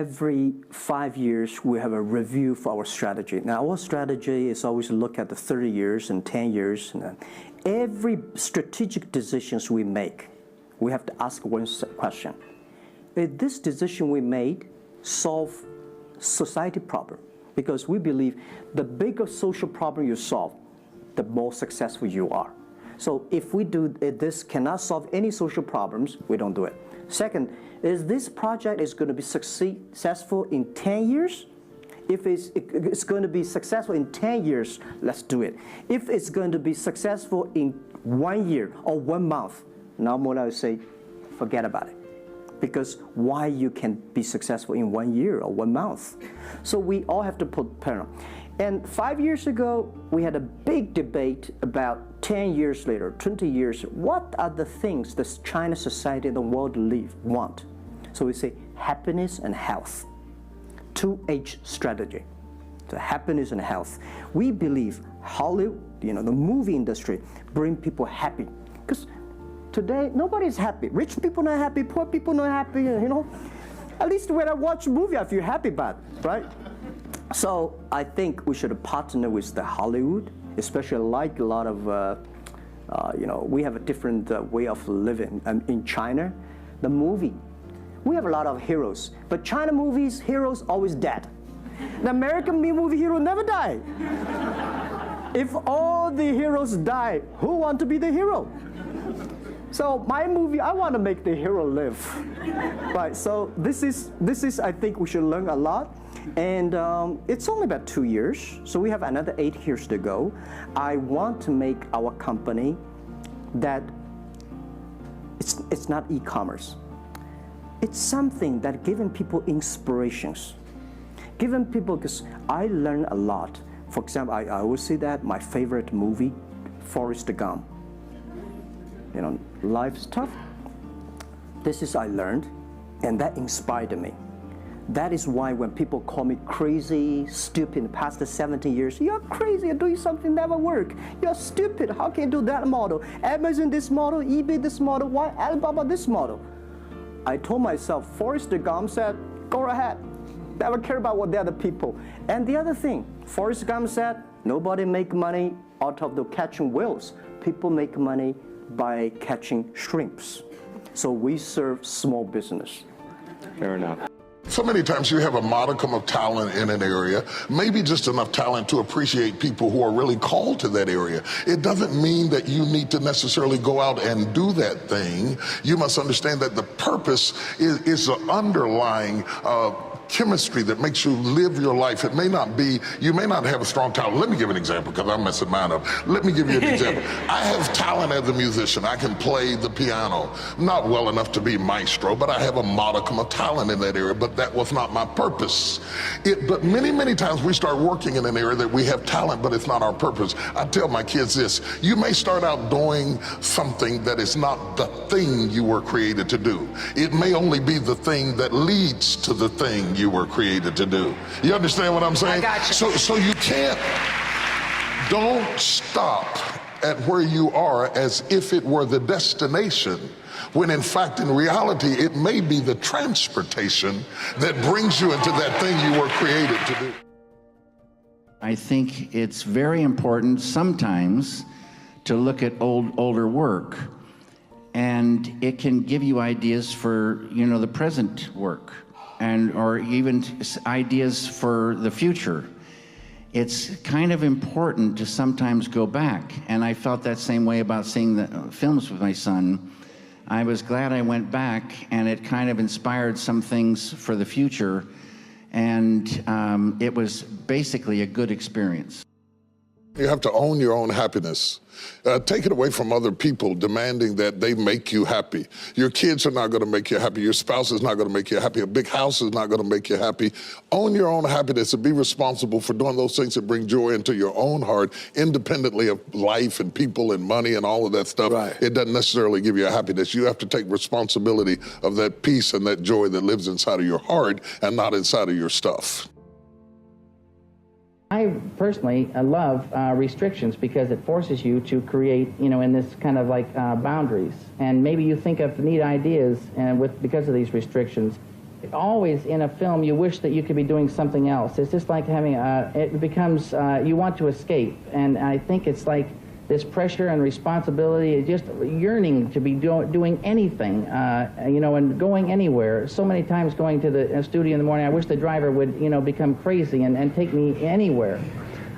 Every 5 years, we have a review for our strategy. Now, our strategy is always look at the 30 years and 10 years. And every strategic decisions we make, we have to ask one question. Did this decision we made solve society problem? Because we believe the bigger social problem you solve, the more successful you are. So if we do this cannot solve any social problems, we don't do it. Second, is this project is going to be successful in 10 years? If it's going to be successful in 10 years, let's do it. If it's going to be successful in 1 year or 1 month, normally I would say, forget about it. Because why you can be successful in 1 year or 1 month? So we all have to put parallel. And 5 years ago, we had a big debate about 10 years later, 20 years, what are the things that China society and the world want? So we say happiness and health. 2H strategy. So happiness and health. We believe Hollywood, the movie industry, bring people happy. Because today, nobody's happy. Rich people not happy, poor people not happy, At least when I watch a movie, I feel happy about it, right? So I think we should partner with the Hollywood, especially like a lot of, we have a different way of living. In China, the movie, we have a lot of heroes. But China movies, heroes always dead. The American movie hero never die. If all the heroes die, who want to be the hero? So my movie, I want to make the hero live. Right, so this is, I think we should learn a lot. And it's only about 2 years, so we have another 8 years to go. I want to make our company that it's not e-commerce. It's something that giving people inspirations. Giving people, because I learn a lot. For example, I always say that my favorite movie, Forrest Gump. Life's tough. This is I learned, and that inspired me. That is why when people call me crazy, stupid in the past 17 years, you're crazy, you're doing something never work. You're stupid, how can you do that model? Amazon this model, eBay this model, why Alibaba this model? I told myself, Forrest Gump said, go ahead. Never care about what the other people. And the other thing, Forrest Gump said, nobody make money out of the catching whales. People make money by catching shrimps. So we serve small business. Fair enough. So many times you have a modicum of talent in an area, maybe just enough talent to appreciate people who are really called to that area. It doesn't mean that you need to necessarily go out and do that thing. You must understand that the purpose is the underlying chemistry that makes you live your life. It may not be, you may not have a strong talent. Let me give an example because I'm messing mine up. Let me give you an example. I have talent as a musician. I can play the piano. Not well enough to be maestro, but I have a modicum of talent in that area, but that was not my purpose. But many, many times we start working in an area that we have talent, but it's not our purpose. I tell my kids this, you may start out doing something that is not the thing you were created to do. It may only be the thing that leads to the thing you were created to do. You understand what I'm saying? I got you. So you don't stop at where you are as if it were the destination, when in fact, in reality, it may be the transportation that brings you into that thing you were created to do. I think it's very important sometimes to look at older work, and it can give you ideas for, the present work. Or even ideas for the future. It's kind of important to sometimes go back, and I felt that same way about seeing the films with my son. I was glad I went back, and it kind of inspired some things for the future, and it was basically a good experience. You have to own your own happiness. Take it away from other people demanding that they make you happy. Your kids are not going to make you happy. Your spouse is not going to make you happy. A big house is not going to make you happy. Own your own happiness and be responsible for doing those things that bring joy into your own heart, independently of life and people and money and all of that stuff. Right. It doesn't necessarily give you a happiness. You have to take responsibility of that peace and that joy that lives inside of your heart and not inside of your stuff. I personally love restrictions because it forces you to create, in this kind of like boundaries. And maybe you think of neat ideas and because of these restrictions. always in a film you wish that you could be doing something else. It's just like having it becomes, you want to escape. And I think it's like this pressure and responsibility, just yearning to be doing anything, you know, and going anywhere. So many times going to the studio in the morning, I wish the driver would, you know, become crazy and take me anywhere.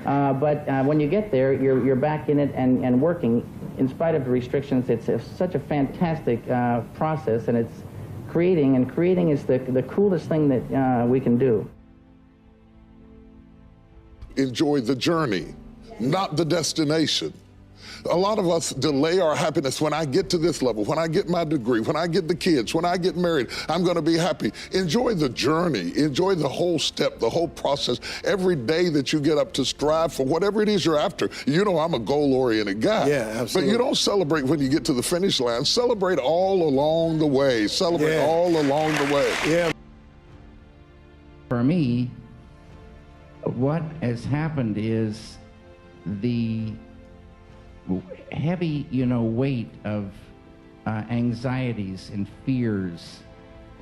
But when you get there, you're back in it and working. In spite of the restrictions, it's such a fantastic process, and it's creating, and creating is the coolest thing that we can do. Enjoy the journey, not the destination. A lot of us delay our happiness. When I get to this level, when I get my degree, when I get the kids, when I get married, I'm going to be happy. Enjoy the journey. Enjoy the whole step, the whole process. Every day that you get up to strive for whatever it is you're after. You know, I'm a goal-oriented guy. Yeah, absolutely. But you don't celebrate when you get to the finish line. Celebrate all along the way. Celebrate all along the way. Yeah. For me, what has happened is the heavy, you know, weight of anxieties and fears,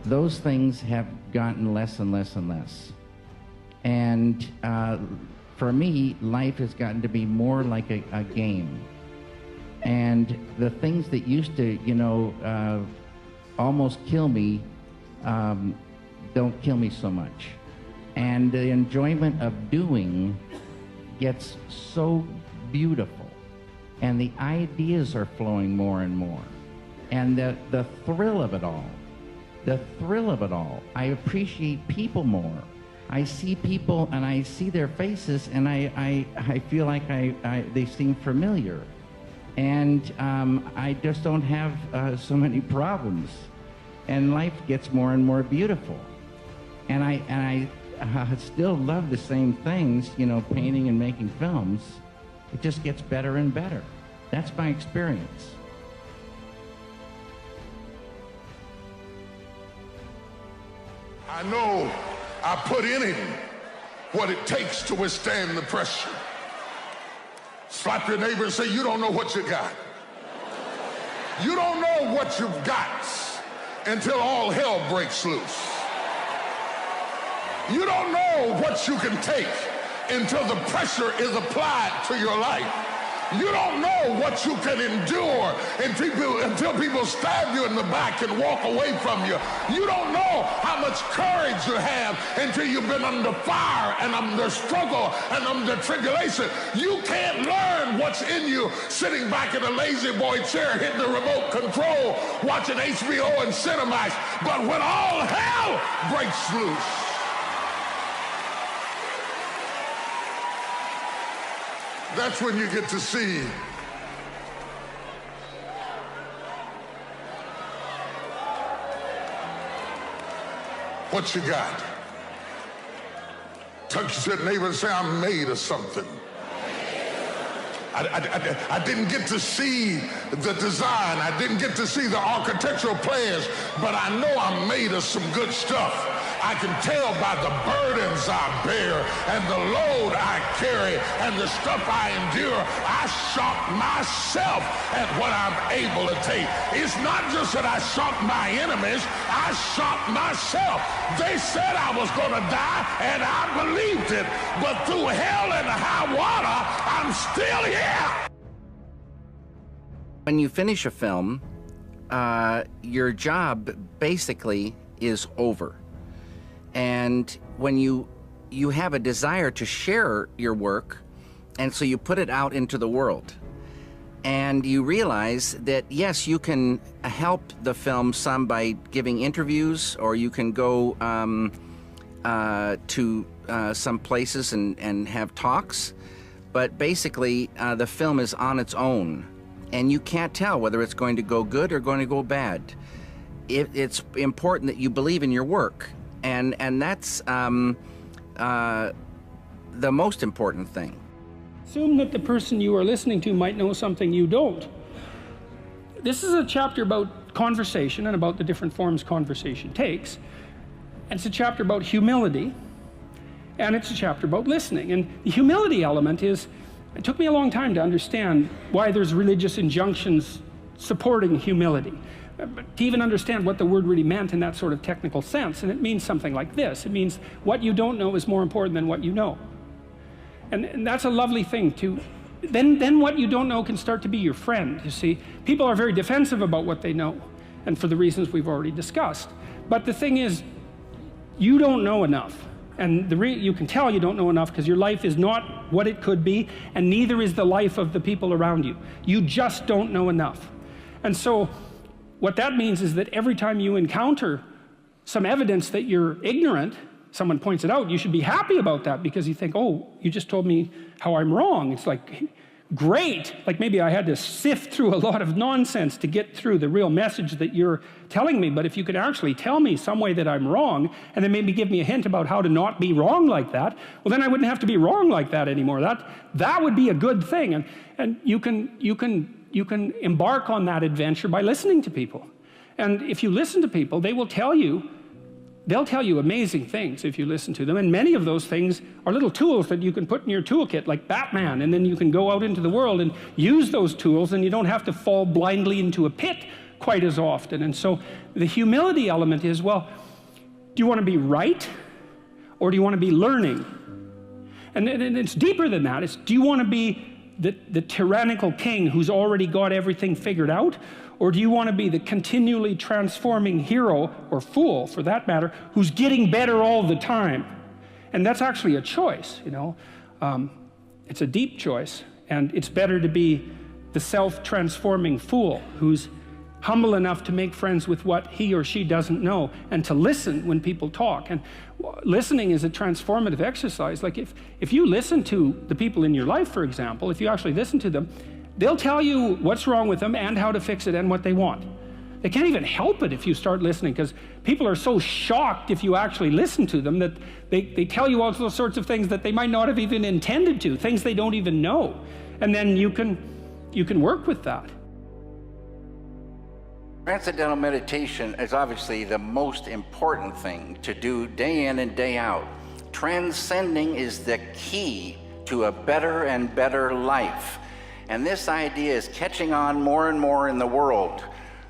those things have gotten less and less and less. And for me, life has gotten to be more like a game. And the things that used to, you know, almost kill me, don't kill me so much. And the enjoyment of doing gets so beautiful. And the ideas are flowing more and more. And the thrill of it all, I appreciate people more. I see people and I see their faces and I feel like they seem familiar. And I just don't have so many problems. And life gets more and more beautiful. And I still love the same things, you know, painting and making films. It just gets better and better. That's my experience. I know I put in him what it takes to withstand the pressure. Slap your neighbor and say, you don't know what you got. You don't know what you've got until all hell breaks loose. You don't know what you can take until the pressure is applied to your life. You don't know what you can endure until people stab you in the back and walk away from you. You don't know how much courage you have until you've been under fire and under struggle and under tribulation. You can't learn what's in you sitting back in a lazy boy chair hitting the remote control watching HBO and Cinemax. But when all hell breaks loose, that's when you get to see what you got. Touch your neighbor and say, I'm made of something. I didn't get to see the design. I didn't get to see the architectural plans, but I know I'm made of some good stuff. I can tell by the burdens I bear and the load I carry and the stuff I endure. I shock myself at what I'm able to take. It's not just that I shock my enemies, I shock myself. They said I was going to die, and I believed it. But through hell and high water, I'm still here. When you finish a film, your job basically is over. And when you have a desire to share your work, and so you put it out into the world. And you realize that, yes, you can help the film some by giving interviews, or you can go to some places and have talks. But basically, the film is on its own. And you can't tell whether it's going to go good or going to go bad. It's important that you believe in your work. And that's the most important thing. Assume that the person you are listening to might know something you don't. This is a chapter about conversation and about the different forms conversation takes. And it's a chapter about humility, and it's a chapter about listening. And the humility element is, it took me a long time to understand why there's religious injunctions supporting humility. to even understand what the word really meant in that sort of technical sense. And it means something like this. It means what you don't know is more important than what you know. And that's a lovely thing to, then what you don't know can start to be your friend, you see. People are very defensive about what they know, and for the reasons we've already discussed. But the thing is, you don't know enough. And you can tell you don't know enough because your life is not what it could be, and neither is the life of the people around you. You just don't know enough. And so what that means is that every time you encounter some evidence that you're ignorant, someone points it out, you should be happy about that, because you think, oh, you just told me how I'm wrong. It's like, great. Like maybe I had to sift through a lot of nonsense to get through the real message that you're telling me. But if you could actually tell me some way that I'm wrong, and then maybe give me a hint about how to not be wrong like that, well, then I wouldn't have to be wrong like that anymore. That would be a good thing. And you can embark on that adventure by listening to people. And if you listen to people, they'll tell you amazing things if you listen to them, and many of those things are little tools that you can put in your toolkit, like Batman, and then you can go out into the world and use those tools, and you don't have to fall blindly into a pit quite as often. And so the humility element is, well, do you want to be right, or do you want to be learning? And it's deeper than that. It's, do you want to be the tyrannical king who's already got everything figured out? Or do you want to be the continually transforming hero, or fool for that matter, who's getting better all the time? And that's actually a choice, you know. It's a deep choice, and it's better to be the self-transforming fool who's humble enough to make friends with what he or she doesn't know, and to listen when people talk. And listening is a transformative exercise. Like if you listen to the people in your life, for example, if you actually listen to them, they'll tell you what's wrong with them and how to fix it and what they want. They can't even help it if you start listening, because people are so shocked if you actually listen to them that they tell you all those sorts of things that they might not have even intended to, things they don't even know. And then you can work with that. Transcendental meditation is obviously the most important thing to do day in and day out. Transcending is the key to a better and better life. And this idea is catching on more and more in the world.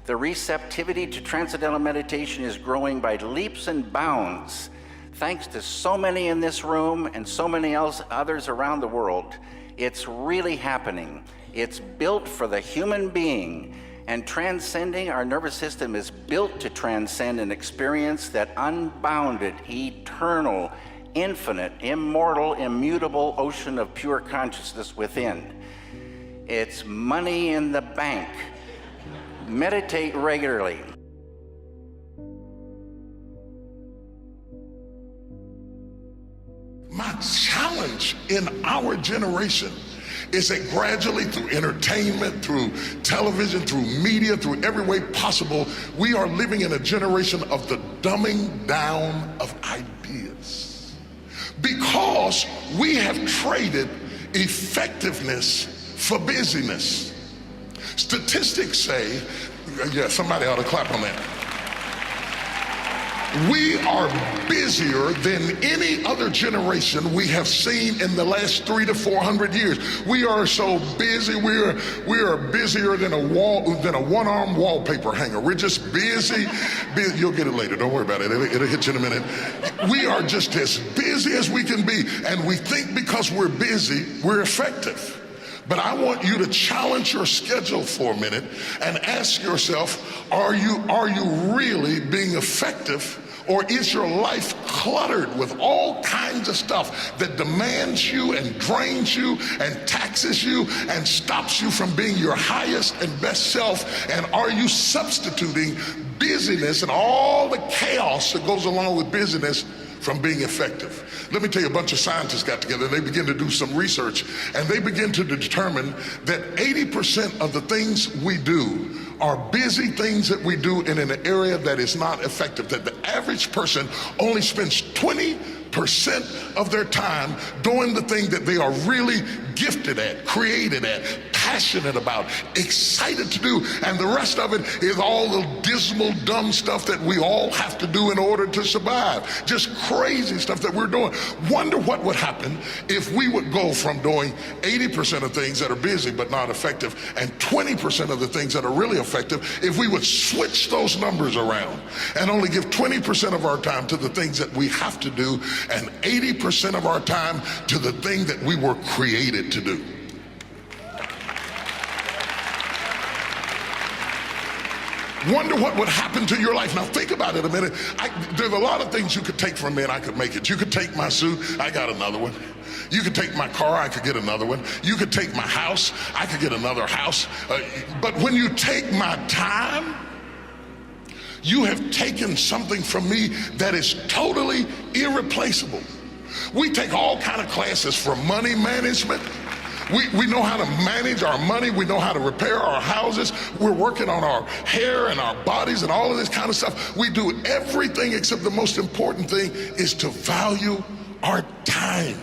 The receptivity to transcendental meditation is growing by leaps and bounds, thanks to so many in this room and so many others around the world. It's really happening. It's built for the human being, and transcending our nervous system is built to transcend an experience that unbounded, eternal, infinite, immortal, immutable ocean of pure consciousness within. It's money in the bank. Meditate regularly. My challenge in our generation is that gradually, through entertainment, through television, through media, through every way possible, we are living in a generation of the dumbing down of ideas. Because we have traded effectiveness for busyness. Statistics say, yeah, somebody ought to clap on that. We are busier than any other generation we have seen in the last 300 to 400 years. We are so busy. We are busier than a one-arm wallpaper hanger. We're just busy. You'll get it later. Don't worry about it. It'll hit you in a minute. We are just as busy as we can be, and we think because we're busy, we're effective. But I want you to challenge your schedule for a minute and ask yourself, are you really being effective? Or is your life cluttered with all kinds of stuff that demands you and drains you and taxes you and stops you from being your highest and best self? And are you substituting busyness and all the chaos that goes along with busyness from being effective? Let me tell you, a bunch of scientists got together, they began to do some research, and they begin to determine that 80% of the things we do are busy things that we do in an area that is not effective, that the average person only spends 20% of their time doing the thing that they are really gifted at, created at, passionate about, excited to do, and the rest of it is all the dismal, dumb stuff that we all have to do in order to survive. Just crazy stuff that we're doing. Wonder what would happen if we would go from doing 80% of things that are busy but not effective and 20% of the things that are really effective if we would switch those numbers around and only give 20% of our time to the things that we have to do and 80% of our time to the thing that we were created to do. Wonder what would happen to your life. Now think about it a minute. There's a lot of things you could take from me and I could make it. You could take my suit, I got another one. You could take my car, I could get another one. You could take my house, I could get another house. But when you take my time, you have taken something from me that is totally irreplaceable. We take all kind of classes for money management. We know how to manage our money. We know how to repair our houses. We're working on our hair and our bodies and all of this kind of stuff. We do everything except the most important thing is to value our time.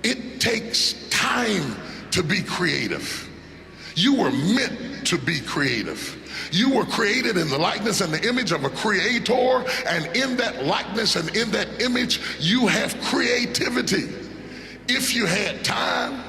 It takes time to be creative. You were meant to be creative. You were created in the likeness and the image of a creator, and in that likeness and in that image, you have creativity. If you had time,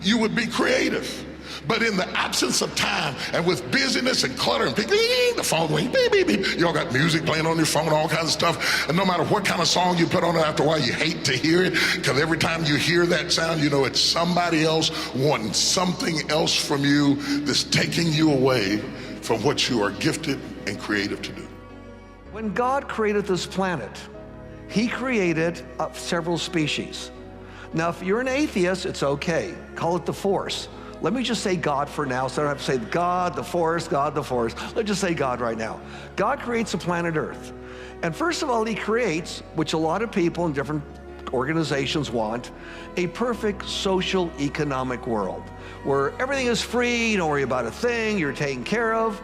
you would be creative. But in the absence of time and with busyness and clutter and the phone going beep, beep, beep. You all got music playing on your phone, all kinds of stuff. And no matter what kind of song you put on it, after a while you hate to hear it, because every time you hear that sound, you know it's somebody else wanting something else from you that's taking you away from what you are gifted and creative to do. When God created this planet, he created several species. Now, if you're an atheist, it's okay. Call it the force. Let me just say God for now, so I don't have to say God, the force, God, the force. Let's just say God right now. God creates the planet Earth. And first of all, he creates, which a lot of people in different organizations want, a perfect social economic world where everything is free, you don't worry about a thing, you're taken care of.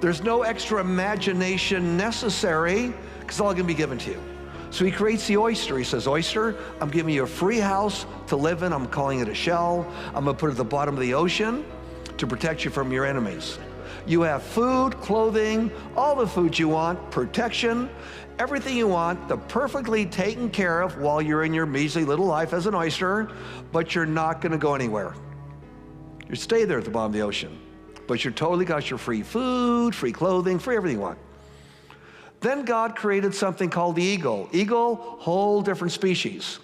There's no extra imagination necessary because it's all gonna be given to you. So he creates the oyster. He says, oyster, I'm giving you a free house to live in. I'm calling it a shell. I'm gonna put it at the bottom of the ocean to protect you from your enemies. You have food, clothing, all the food you want, protection, everything you want, the perfectly taken care of while you're in your measly little life as an oyster, but you're not gonna go anywhere. You stay there at the bottom of the ocean, but you're totally got your free food, free clothing, free everything you want. Then God created something called the eagle. Eagle, whole different species.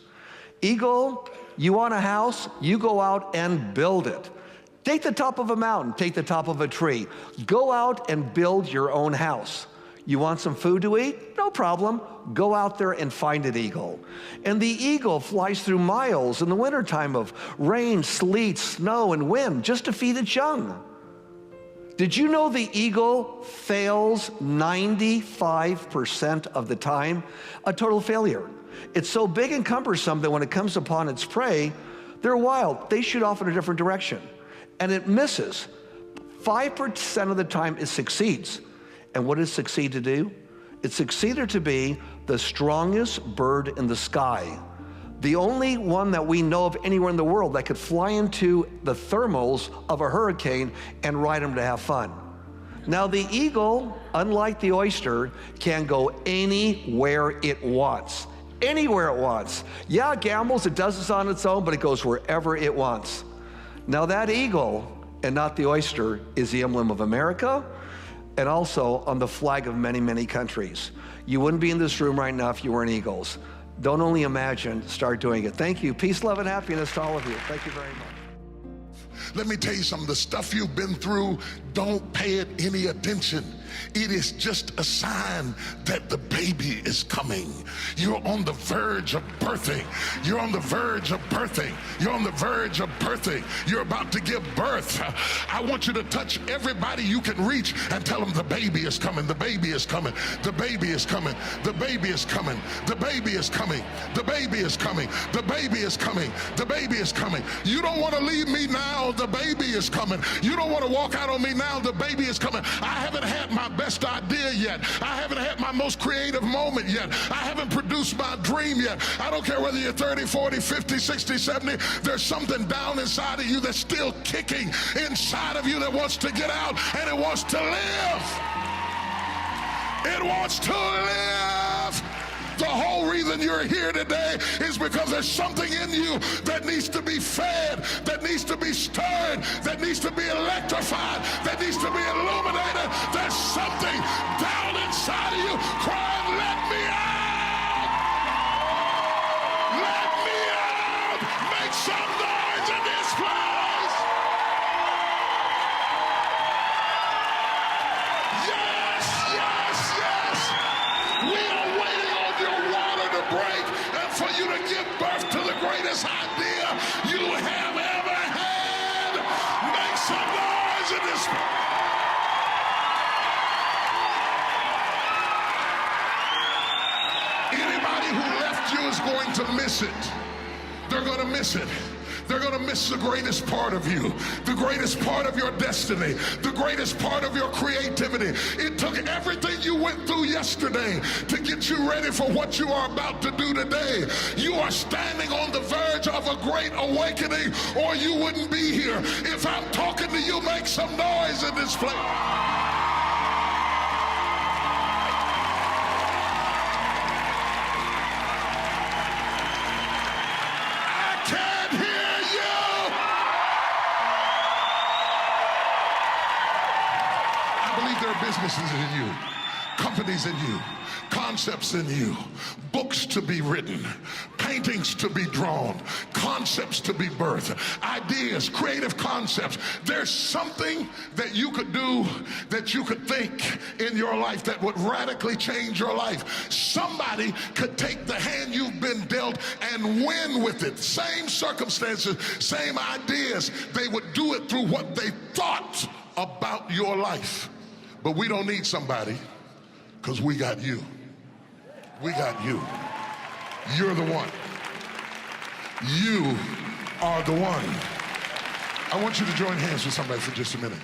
Eagle, you want a house, you go out and build it. Take the top of a mountain, take the top of a tree. Go out and build your own house. You want some food to eat? No problem. Go out there and find an eagle. And the eagle flies through miles in the wintertime of rain, sleet, snow, and wind just to feed its young. Did you know the eagle fails 95% of the time? A total failure. It's so big and cumbersome that when it comes upon its prey, they're wild. They shoot off in a different direction. And it misses. 5% of the time it succeeds. And what does it succeed to do? It succeeded to be the strongest bird in the sky. The only one that we know of anywhere in the world that could fly into the thermals of a hurricane and ride them to have fun. Now the eagle, unlike the oyster, can go anywhere it wants. Anywhere it wants. Yeah, it gambles, it does this on its own, but it goes wherever it wants. Now that eagle, and not the oyster, is the emblem of America, and also on the flag of many, many countries. You wouldn't be in this room right now if you weren't eagles. Don't only imagine, start doing it. Thank you. Peace, love, and happiness to all of you. Thank you very much. Let me tell you something, the stuff you've been through, don't pay it any attention. It is just a sign that the baby is coming. You're on the verge of birthing. You're on the verge of birthing. You're on the verge of birthing. You're about to give birth. I want you to touch everybody you can reach and tell them the baby is coming. The baby is coming. The baby is coming. The baby is coming. The baby is coming. The baby is coming. The baby is coming. The baby is coming. You don't want to leave me now. The baby is coming. You don't want to walk out on me now. The baby is coming. I haven't had my best idea yet. I haven't had my most creative moment yet. I haven't produced my dream yet. I don't care whether you're 30, 40, 50, 60, 70. There's something down inside of you that's still kicking inside of you that wants to get out, and it wants to live. It wants to live. The whole reason you're here today is because there's something in you that needs to be fed, that needs to be stirred, that needs to be electrified, that needs to be illuminated. There's something down inside of you crying, let me out! Let me out! Make some noise in this place! Yes, yes, yes! We are waiting on your water to break and for you to give birth to the greatest idea you have ever had. Make some noise in this. Anybody who left you is going to miss it. They're going to miss it. They're going to miss the greatest part of you, the greatest part of your destiny, the greatest part of your creativity. It took everything you went through yesterday to get you ready for what you are about to do today. You are standing on the verge of a great awakening, or you wouldn't be here. If I'm talking to you, make some noise in this place. Businesses in you, companies in you, concepts in you, books to be written, paintings to be drawn, concepts to be birthed, ideas, creative concepts. There's something that you could do, that you could think in your life that would radically change your life. Somebody could take the hand you've been dealt and win with it. Same circumstances, same ideas. They would do it through what they thought about your life. But we don't need somebody, because we got you. We got you. You're the one. You are the one. I want you to join hands with somebody for just a minute.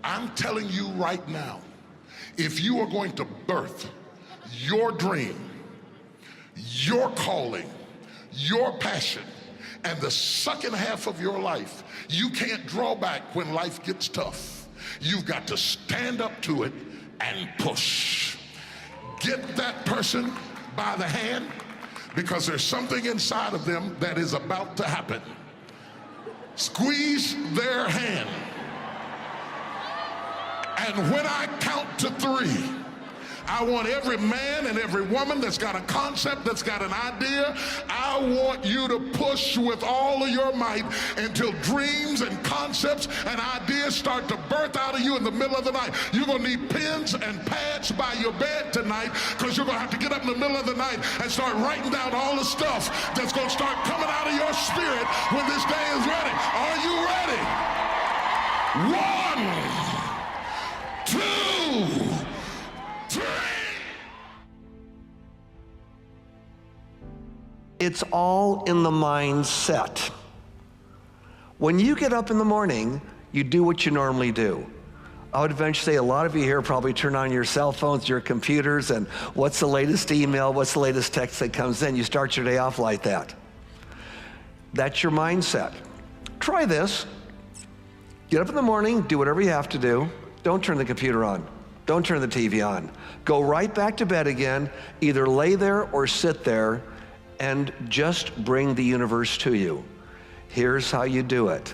I'm telling you right now, if you are going to birth your dream, your calling, your passion, and the second half of your life, you can't draw back when life gets tough. You've got to stand up to it and push. Get that person by the hand, because there's something inside of them that is about to happen. Squeeze their hand. And when I count to 3, I want every man and every woman that's got a concept, that's got an idea, I want you to push with all of your might until dreams and concepts and ideas start to birth out of you in the middle of the night. You're going to need pens and pads by your bed tonight, because you're going to have to get up in the middle of the night and start writing down all the stuff that's going to start coming out of your spirit when this day is ready. Are you ready? 1, 2, 3. It's all in the mindset. When you get up in the morning, you do what you normally do. I would eventually say a lot of you here probably turn on your cell phones, your computers, and what's the latest email, what's the latest text that comes in? You start your day off like that. That's your mindset. Try this. Get up in the morning, do whatever you have to do. Don't turn the computer on. Don't turn the TV on. Go right back to bed again. Either lay there or sit there and just bring the universe to you. Here's how you do it.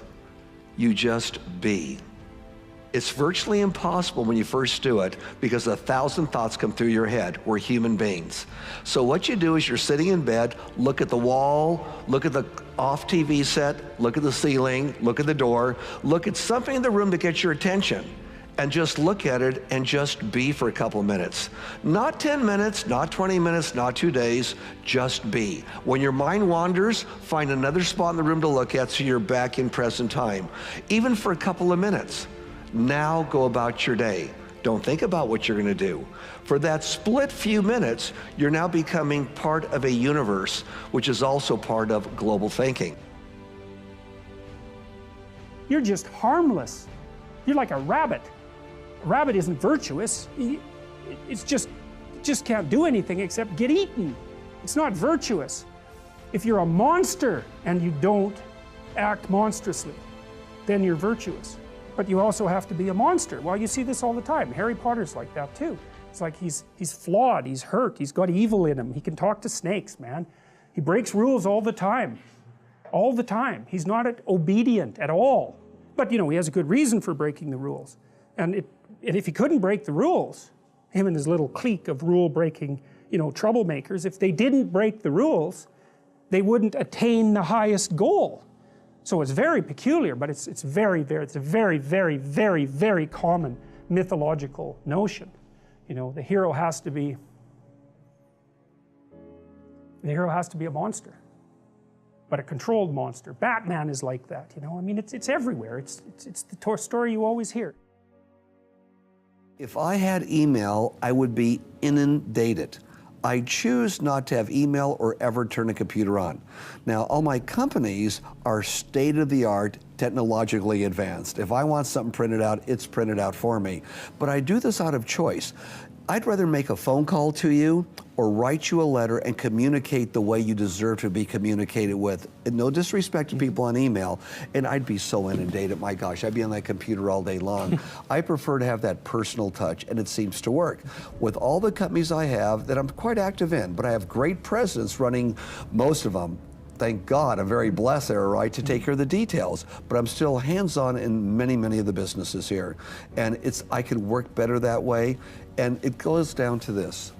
You just be. It's virtually impossible when you first do it, because 1,000 thoughts come through your head. We're human beings. So what you do is you're sitting in bed, look at the wall, look at the off TV set, look at the ceiling, look at the door, look at something in the room that gets your attention, and just look at it and just be for a couple of minutes. Not 10 minutes, not 20 minutes, not 2 days, just be. When your mind wanders, find another spot in the room to look at so you're back in present time, even for a couple of minutes. Now go about your day. Don't think about what you're going to do. For that split few minutes, you're now becoming part of a universe, which is also part of global thinking. You're just harmless. You're like a rabbit. rabbit isn't virtuous. It's just can't do anything except get eaten. It's not virtuous. If you're a monster and you don't act monstrously, then you're virtuous. But you also have to be a monster. Well, you see this all the time. Harry Potter's like that too. It's like he's flawed, he's hurt, he's got evil in him. He can talk to snakes, man. He breaks rules all the time. All the time. He's not obedient at all. But you know, he has a good reason for breaking the rules. And if he couldn't break the rules, him and his little clique of rule-breaking, you know, troublemakers, if they didn't break the rules, they wouldn't attain the highest goal. So it's very peculiar, but it's a very, very common mythological notion. You know, the hero has to be a monster, but a controlled monster. Batman is like that, you know. I mean, it's everywhere. It's the story you always hear. If I had email, I would be inundated. I choose not to have email or ever turn a computer on. Now, all my companies are state-of-the-art, technologically advanced. If I want something printed out, it's printed out for me. But I do this out of choice. I'd rather make a phone call to you or write you a letter and communicate the way you deserve to be communicated with. And no disrespect to people on email, and I'd be so inundated, my gosh, I'd be on that computer all day long. I prefer to have that personal touch, and it seems to work. With all the companies I have that I'm quite active in, but I have great presidents running most of them. Thank God, I'm very blessed there, right, to take care of the details. But I'm still hands-on in many, many of the businesses here. And I could work better that way. And it goes down to this.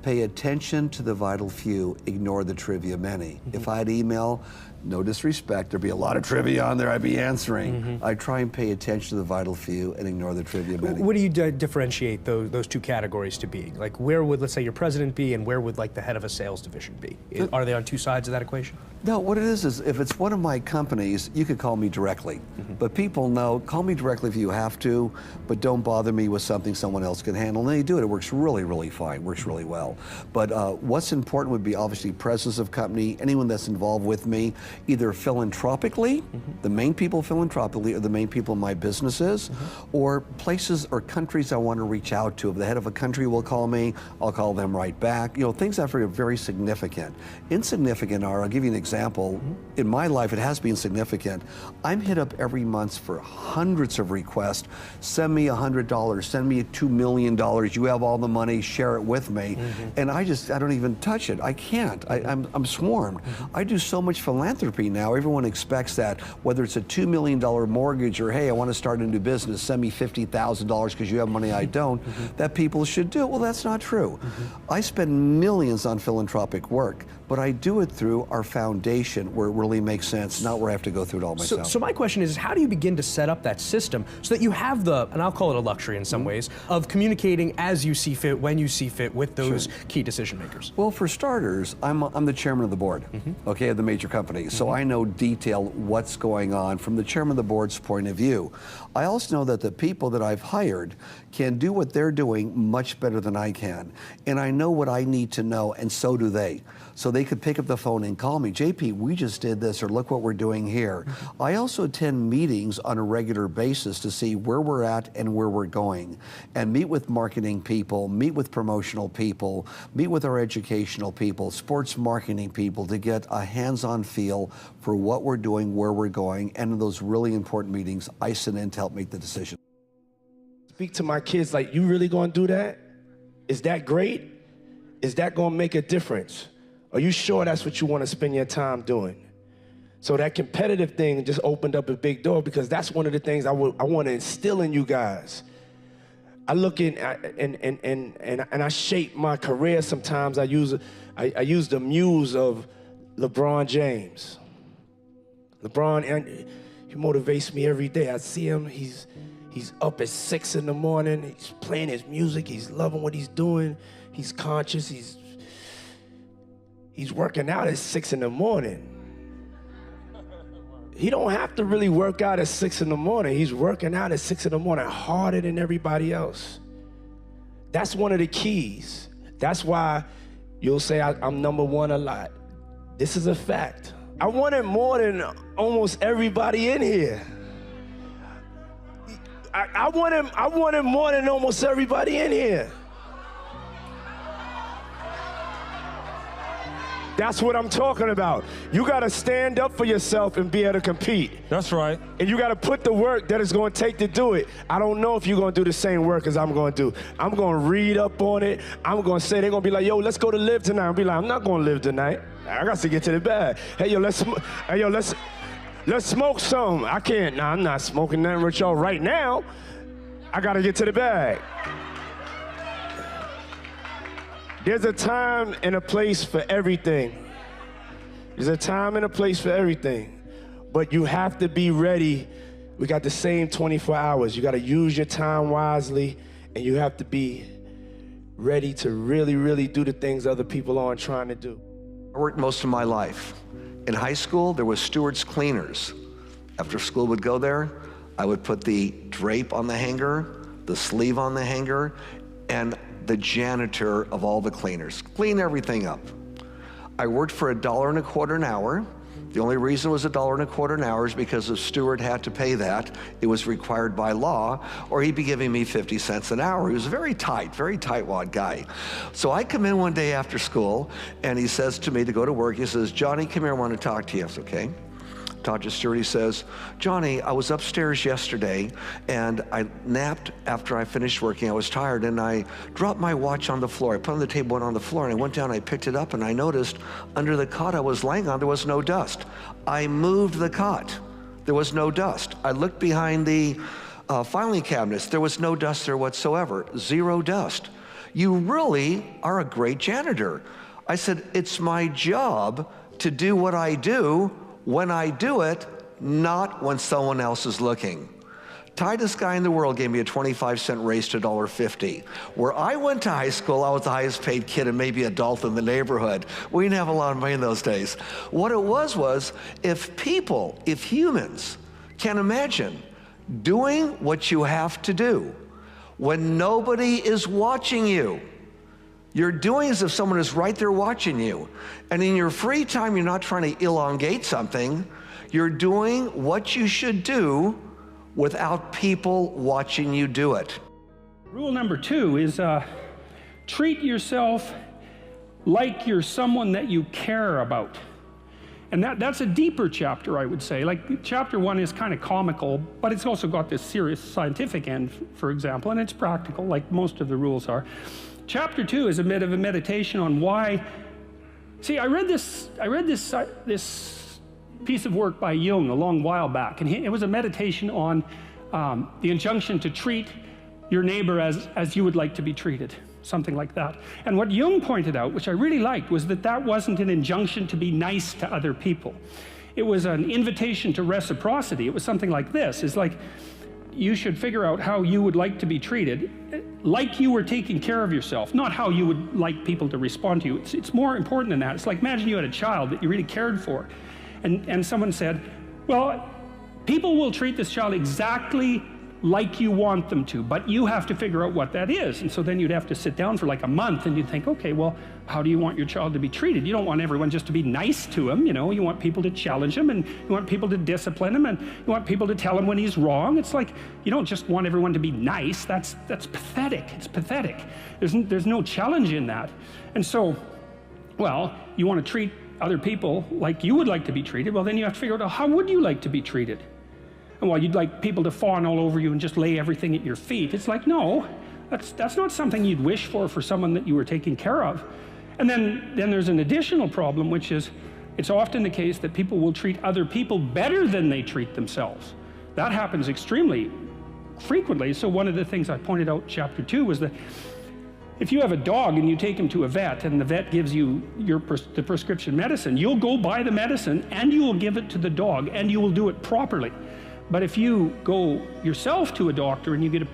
Pay attention to the vital few, ignore the trivia many. If I had email, no disrespect, there'd be a lot of trivia on there I'd be answering. I try and pay attention to the vital few and ignore the trivia many. What do you differentiate those two categories to be? Like, where would, let's say, your president be, and where would, like, the head of a sales division be? Are they on two sides of that equation? No, what it is if it's one of my companies, you could call me directly. But people know, call me directly if you have to, but don't bother me with something someone else can handle. And they do it. It works really, really fine, works really well. But what's important would be obviously presence of company, anyone that's involved with me, either philanthropically, the main people philanthropically are the main people in my businesses, or places or countries I want to reach out to. If the head of a country will call me, I'll call them right back. You know, things that are very significant. Insignificant are, I'll give you an example. In my life, it has been significant. I'm hit up every month for hundreds of requests. Send me $100, send me $2 million. You have all the money, share it with me. And I don't even touch it. I can't. I'm swarmed. I do so much philanthropy now. Everyone expects that, whether it's a $2 million mortgage or, hey, I want to start a new business, send me $50,000 because you have money I don't, that people should do. Well, that's not true. I spend millions on philanthropic work, but I do it through our foundation where it really makes sense, not where I have to go through it all myself. So my question is, how do you begin to set up that system so that you have the, and I'll call it a luxury in some ways, of communicating as you see fit, when you see fit with those key decision makers? Well, for starters, I'm the chairman of the board, okay, of the major companies. So I know detail what's going on from the chairman of the board's point of view. I also know that the people that I've hired can do what they're doing much better than I can. And I know what I need to know, and so do they. So they could pick up the phone and call me, JP, we just did this, or look what we're doing here. I also attend meetings on a regular basis to see where we're at and where we're going, and meet with marketing people, meet with promotional people, meet with our educational people, sports marketing people, to get a hands-on feel for what we're doing, where we're going, and in those really important meetings, I sit in to help make the decision. Speak to my kids like, you really gonna do that? Is that great? Is that gonna make a difference? Are you sure that's what you want to spend your time doing? So that competitive thing just opened up a big door, because that's one of the things I want to instill in you guys. I look in and I shape my career sometimes. I use the muse of LeBron James. LeBron, and he motivates me every day. I see him, he's up at 6 in the morning, he's playing his music, he's loving what he's doing, he's conscious, he's working out at 6 in the morning. He don't have to really work out at 6 in the morning. He's working out at 6 in the morning harder than everybody else. That's one of the keys. That's why you'll say I'm number one a lot. This is a fact. I want it more than almost everybody in here. I want him more than almost everybody in here. That's what I'm talking about. You got to stand up for yourself and be able to compete. That's right. And you got to put the work that it's going to take to do it. I don't know if you're going to do the same work as I'm going to do. I'm going to read up on it. I'm going to say, they're going to be like, yo, let's go to live tonight. I'll be like, I'm not going to live tonight. I got to get to the bag. Hey, yo, let's smoke some. I can't. Nah, I'm not smoking nothing with y'all right now. I got to get to the bag. There's a time and a place for everything. There's a time and a place for everything. But you have to be ready. We got the same 24 hours. You got to use your time wisely, and you have to be ready to really, really do the things other people aren't trying to do. I worked most of my life. In high school, there was stewards cleaners. After school would go there, I would put the drape on the hanger, the sleeve on the hanger, and the janitor of all the cleaners. Clean everything up. I worked for $1.25 an hour. The only reason it was $1.25 an hour is because the steward had to pay that. It was required by law, or he'd be giving me 50 cents an hour. He was a very tightwad guy. So I come in one day after school, and he says to me to go to work, he says, Johnny, come here, I want to talk to you. I said, okay. Talk to the steward, he says, Johnny, I was upstairs yesterday, and I napped after I finished working. I was tired, and I dropped my watch on the floor. I put it on the table, went on the floor, and I went down, I picked it up, and I noticed under the cot I was laying on, there was no dust. I moved the cot. There was no dust. I looked behind the filing cabinets. There was no dust there whatsoever. Zero dust. You really are a great janitor. I said, it's my job to do what I do when I do it, not when someone else is looking. Tightest guy in the world gave me a 25-cent raise to $1.50. Where I went to high school, I was the highest paid kid and maybe adult in the neighborhood. We didn't have a lot of money in those days. What it was if humans can imagine doing what you have to do when nobody is watching you, you're doing as if someone is right there watching you. And in your free time, you're not trying to elongate something. You're doing what you should do without people watching you do it. Rule number 2 is treat yourself like you're someone that you care about. And that's a deeper chapter, I would say. Like, chapter 1 is kind of comical, but it's also got this serious scientific end, for example, and it's practical, like most of the rules are. Chapter 2 is a bit of a meditation on why. See, I read this piece of work by Jung a long while back, and it was a meditation on the injunction to treat your neighbor as you would like to be treated, something like that. And what Jung pointed out, which I really liked, was that wasn't an injunction to be nice to other people. It was an invitation to reciprocity. It was something like this. It's like, you should figure out how you would like to be treated, like you were taking care of yourself, not how you would like people to respond to you. It's more important than that. It's like, imagine you had a child that you really cared for, and someone said, well, people will treat this child exactly like you want them to, but you have to figure out what that is. And so then you'd have to sit down for like a month and you'd think, okay, well, how do you want your child to be treated? You don't want everyone just to be nice to him, you know. You want people to challenge him, and you want people to discipline him, and you want people to tell him when he's wrong. It's like, you don't just want everyone to be nice. That's pathetic. It's pathetic. There's no challenge in that. And so, well, you want to treat other people like you would like to be treated. Well, then you have to figure out, how would you like to be treated? And while you'd like people to fawn all over you and just lay everything at your feet, it's like, no, that's not something you'd wish for someone that you were taking care of. And then there's an additional problem, which is it's often the case that people will treat other people better than they treat themselves. That happens extremely frequently. So one of the things I pointed out in chapter 2 was that if you have a dog and you take him to a vet and the vet gives you the prescription medicine, you'll go buy the medicine and you will give it to the dog and you will do it properly. But if you go yourself to a doctor and you get a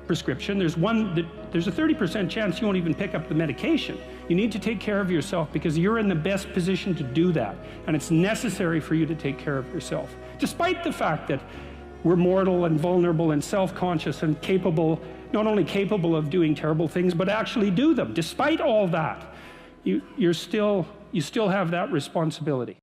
prescription, there's a 30% chance you won't even pick up the medication. You need to take care of yourself because you're in the best position to do that. And it's necessary for you to take care of yourself. Despite the fact that we're mortal and vulnerable and self-conscious and capable, not only capable of doing terrible things, but actually do them. Despite all that, you still have that responsibility.